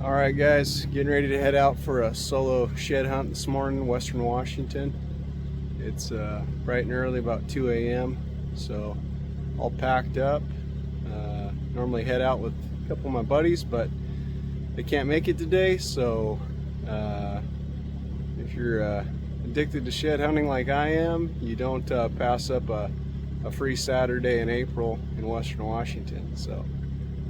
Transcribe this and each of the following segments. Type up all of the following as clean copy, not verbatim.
Alright guys, getting ready to head out for a solo shed hunt this morning, Western Washington. It's bright and early, about 2 a.m. So all packed up. Normally head out with a couple of my buddies, but they can't make it today. So if you're addicted to shed hunting like I am, you don't pass up a free Saturday in April in Western Washington. So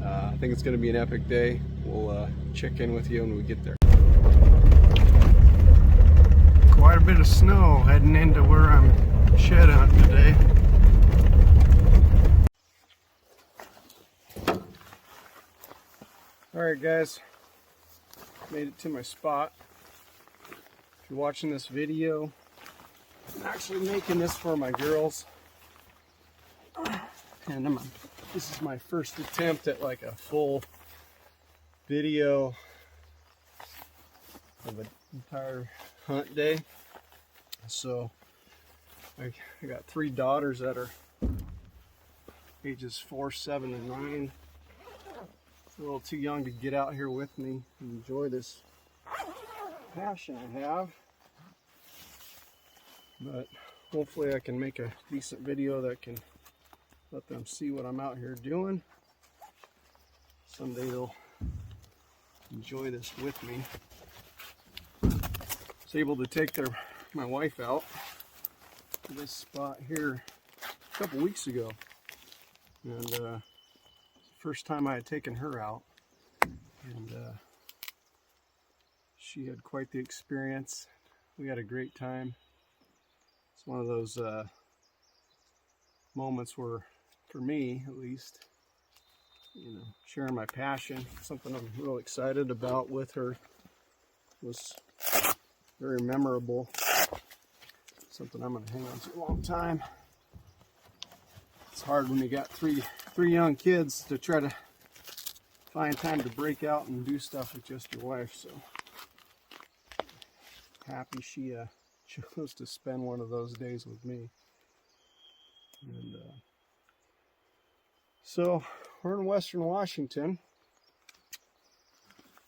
I think it's going to be an epic day. We'll check in with you when we get there. Quite a bit of snow heading into where I'm shed hunting today. Alright guys, made it to my spot. If you're watching this video, I'm actually making this for my girls. And this is my first attempt at like a full video of an entire hunt day. So I got 3 daughters that are ages 4, 7, and 9. A little too young to get out here with me and enjoy this passion I have, but hopefully I can make a decent video that can let them see what I'm out here doing. Someday they'll enjoy this with me. I was able to take my wife out to this spot here a couple weeks ago, and first time I had taken her out, and she had quite the experience. We had a great time. It's one of those moments where, for me at least, sharing my passion, something I'm real excited about with her, was very memorable. Something I'm going to hang on to a long time. It's hard when you got three young kids to try to find time to break out and do stuff with just your wife. So happy she chose to spend one of those days with me. And so we're in Western Washington,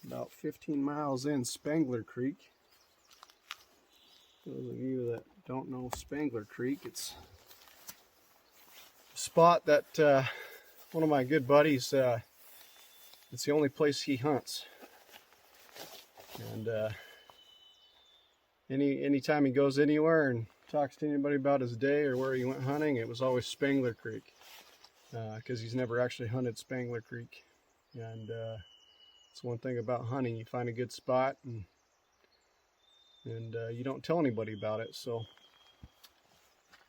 about 15 miles in Spangler Creek. Those of you that don't know Spangler Creek, it's a spot that one of my good buddies, it's the only place he hunts. And anytime he goes anywhere and talks to anybody about his day or where he went hunting, it was always Spangler Creek, because he's never actually hunted Spangler Creek. And it's one thing about hunting: you find a good spot and you don't tell anybody about it. So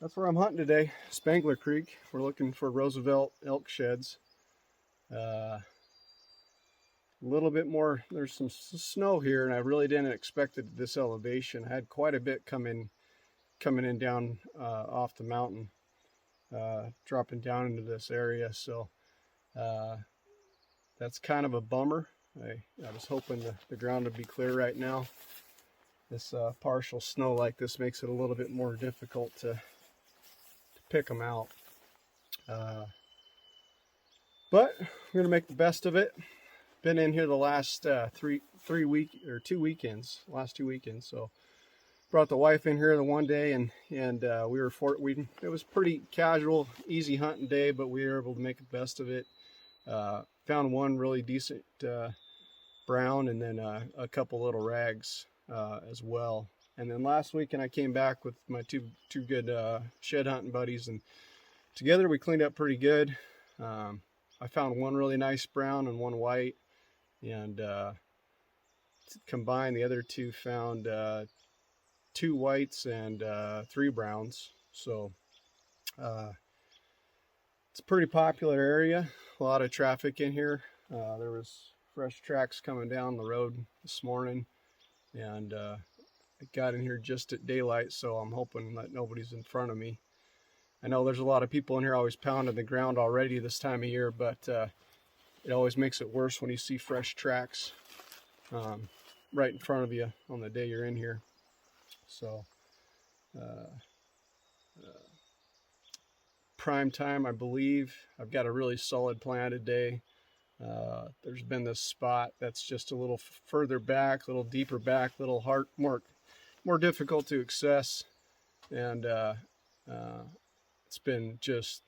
that's where I'm hunting today, Spangler Creek. We're looking for Roosevelt elk sheds. A little bit more, there's some snow here, and I really didn't expect it at this elevation. I had quite a bit coming in down off the mountain, dropping down into this area. So that's kind of a bummer. I was hoping the ground would be clear right now. This partial snow like this makes it a little bit more difficult to pick them out. But we're gonna make the best of it. Been in here the last 2 weekends, so brought the wife in here the one day, and it was pretty casual, easy hunting day, but we were able to make the best of it. Found one really decent brown, and then a couple little rags as well. And then last weekend I came back with my two good shed hunting buddies, and together we cleaned up pretty good. I found one really nice brown and one white, and combined the other two found 2 whites and 3 browns. So it's a pretty popular area, a lot of traffic in here. There was fresh tracks coming down the road this morning, and I got in here just at daylight, so I'm hoping that nobody's in front of me. I know there's a lot of people in here always pounding the ground already this time of year, but it always makes it worse when you see fresh tracks right in front of you on the day you're in here. So prime time, I believe. I've got a really solid plan today. There's been this spot that's just a little further back, a little deeper back, a little more difficult to access, and it's been just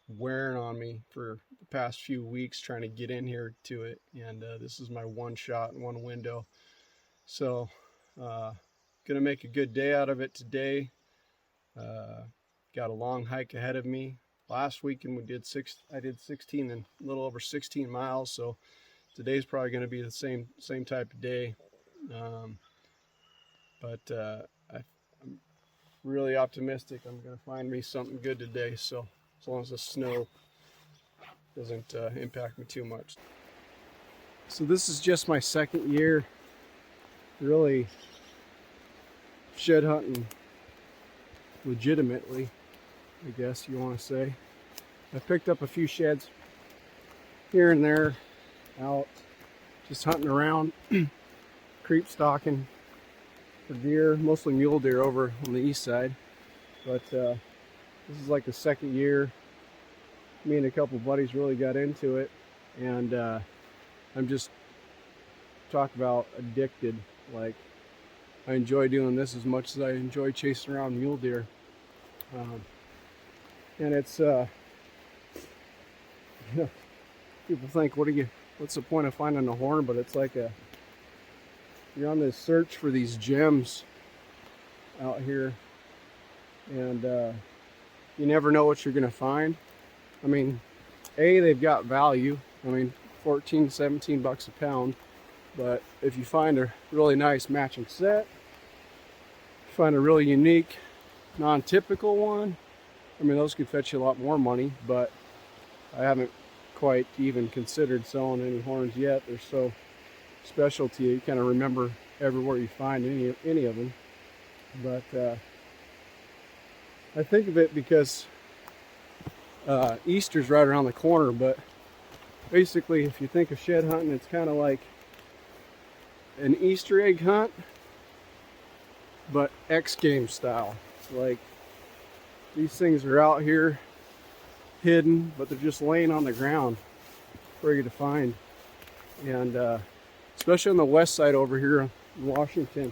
wearing on me for the past few weeks trying to get in here to it, and this is my one shot, one window. So gonna make a good day out of it today. Got a long hike ahead of me. Last weekend I did 16 and a little over 16 miles, so today's probably going to be the same type of day. But I'm really optimistic I'm going to find me something good today, so as long as the snow doesn't impact me too much. So this is just my second year really shed hunting legitimately, I guess you want to say. I've picked up a few sheds here and there out just hunting around, creep stalking for deer, mostly mule deer over on the east side. But this is like the second year me and a couple buddies really got into it, and I'm just talk about addicted. Like, I enjoy doing this as much as I enjoy chasing around mule deer. And it's people think, what's the point of finding a horn? But it's like you're on this search for these gems out here, and you never know what you're gonna find. I mean, they've got value. I mean, 14, 17 bucks a pound. But if you find a really nice matching set, find a really unique, non-typical one, I mean, those could fetch you a lot more money. But I haven't quite even considered selling any horns yet. They're so special to you. You kind of remember everywhere you find any of them. But I think of it because Easter's right around the corner. But basically, if you think of shed hunting, it's kind of like an Easter egg hunt, but X Games style. Like, these things are out here hidden, but they're just laying on the ground for you to find. And especially on the west side over here in Washington,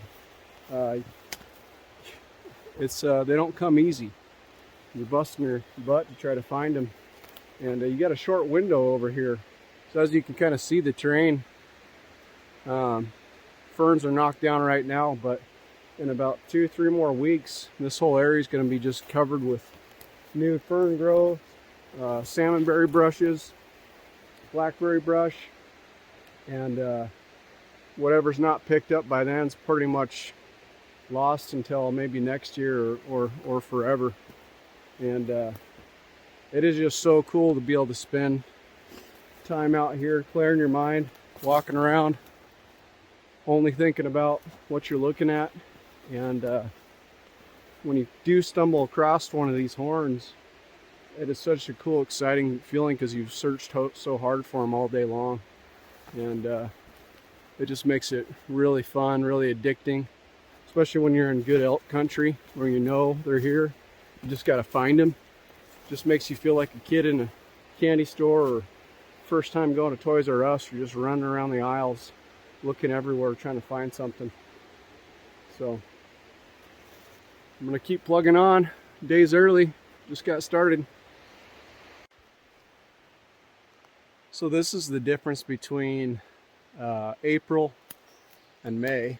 it's they don't come easy. You're busting your butt to try to find them, and you got a short window over here. So as you can kind of see the terrain, ferns are knocked down right now, but in about 2-3 more weeks, this whole area is going to be just covered with new fern growth, salmonberry brushes, blackberry brush, and whatever's not picked up by then is pretty much lost until maybe next year or forever. And it is just so cool to be able to spend time out here clearing your mind, walking around, only thinking about what you're looking at. And when you do stumble across one of these horns, it is such a cool, exciting feeling because you've searched so hard for them all day long. And it just makes it really fun, really addicting, especially when you're in good elk country where you know they're here. You just got to find them. Just makes you feel like a kid in a candy store, or first time going to Toys R Us. You're just running around the aisles, looking everywhere, trying to find something. So I'm gonna keep plugging on. Day's early, just got started. So this is the difference between April and May.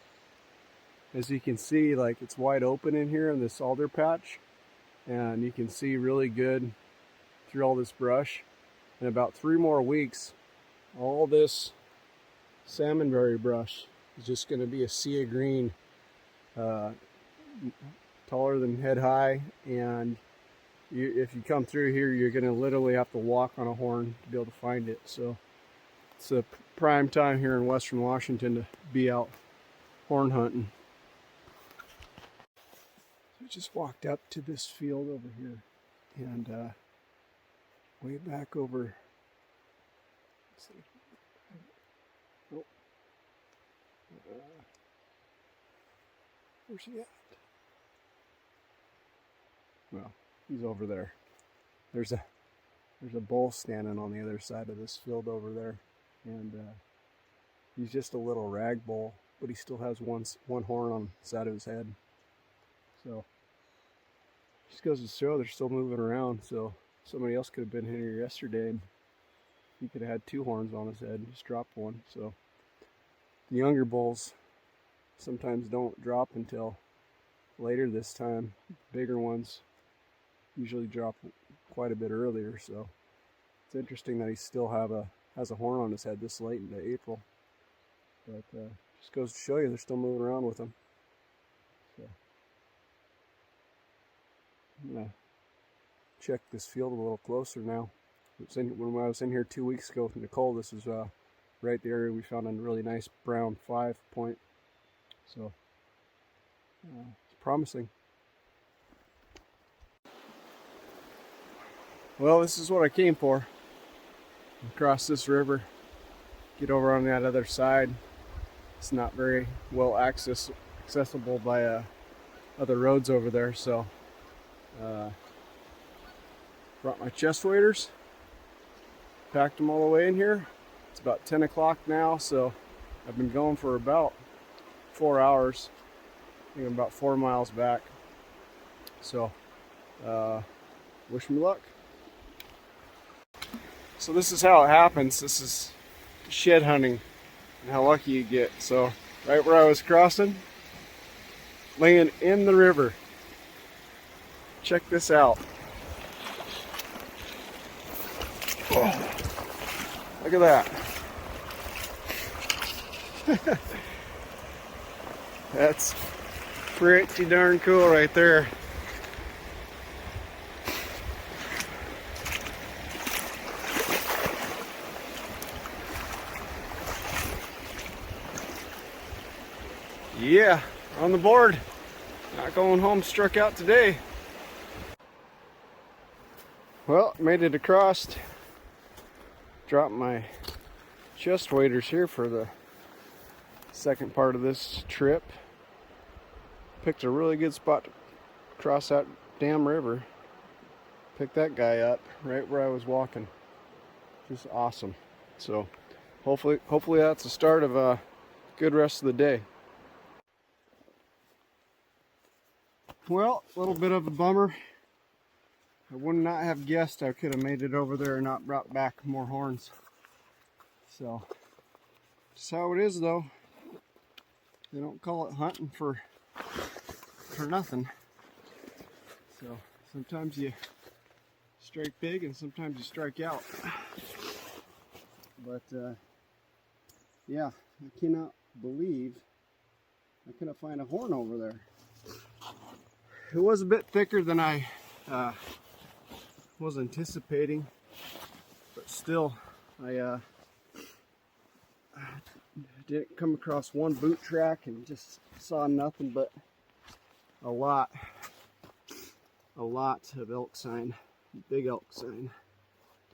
As you can see, like, it's wide open in here in this alder patch, and you can see really good through all this brush. In about 3 more weeks, all this salmonberry brush is just going to be a sea of green, taller than head high, and if you come through here, you're going to literally have to walk on a horn to be able to find it. So it's a prime time here in Western Washington to be out horn hunting. So I just walked up to this field over here, and way back over, let's see, oh, where's he at? Well, he's over there. There's a There's a bull standing on the other side of this field over there, and he's just a little rag bull, but he still has one horn on the side of his head. So just goes to show they're still moving around. So somebody else could have been here yesterday and he could have had two horns on his head and just dropped one. So the younger bulls sometimes don't drop until later this time. Bigger ones usually drop quite a bit earlier. So it's interesting that he still has a horn on his head this late into April. But just goes to show you they're still moving around with him. So I'm gonna check this field a little closer now. When I was in here 2 weeks ago with Nicole, this was right the area we found a really nice brown 5-point. So it's promising. Well, this is what I came for. Across this river, get over on that other side. It's not very well accessible by other roads over there, so brought my chest waders, packed them all the way in here. It's about 10 o'clock now, so I've been going for about 4 hours. I think I'm about 4 miles back. So wish me luck. So this is how it happens. This is shed hunting and how lucky you get. So right where I was crossing, laying in the river. Check this out. Oh, look at that. That's pretty darn cool right there. Yeah, on the board. Not going home, struck out today. Well, made it across. Dropped my chest waders here for the second part of this trip. Picked a really good spot to cross that damn river. Picked that guy up right where I was walking. Just awesome. So hopefully that's the start of a good rest of the day. Well, a little bit of a bummer. I would not have guessed I could have made it over there and not brought back more horns. So, just how it is though. They don't call it hunting for nothing. So, sometimes you strike big and sometimes you strike out. But, yeah, I cannot believe I couldn't find a horn over there. It was a bit thicker than I was anticipating, but still, I didn't come across one boot track and just saw nothing but a lot of elk sign, big elk sign.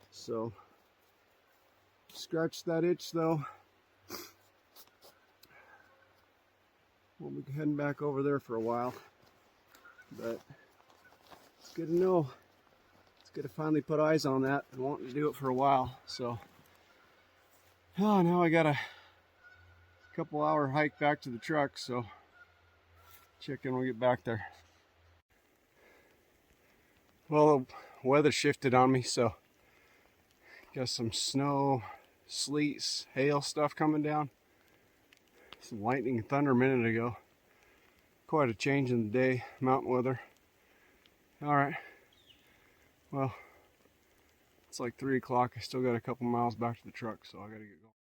So, scratched that itch though. We'll be heading back over there for a while. But it's good to know. It's good to finally put eyes on that. I've been wanting to do it for a while. So now I got a couple hour hike back to the truck. So check in when we get back there. Well, the weather shifted on me, so got some snow, sleet, hail stuff coming down. Some lightning and thunder a minute ago. Quite a change in the day, mountain weather. Alright, well, it's like 3 o'clock. I still got a couple miles back to the truck, so I gotta get going.